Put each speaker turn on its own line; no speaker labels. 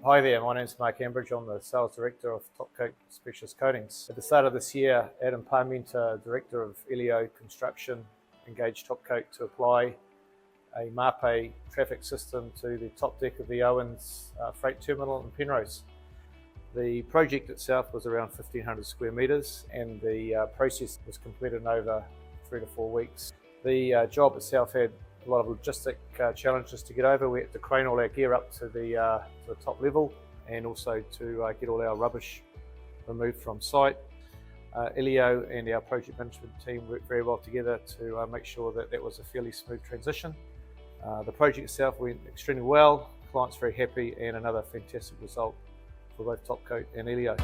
Hi there, my name is Mark Ambridge. I'm the Sales Director of Topcoat Specialist Coatings. At the start of this year, Adam Parmenter, Director of Elio Construction, engaged Topcoat to apply a Mapei traffic system to the top deck of the Owens freight terminal in Penrose. The project itself was around 1,500 square metres and the process was completed in over 3 to 4 weeks. The job itself had a lot of logistic challenges to get over. We had to crane all our gear up to the top level and also to get all our rubbish removed from site. Elio and our project management team worked very well together to make sure that that was a fairly smooth transition. The project itself went extremely well, clients very happy, and another fantastic result for both Topcoat and Elio.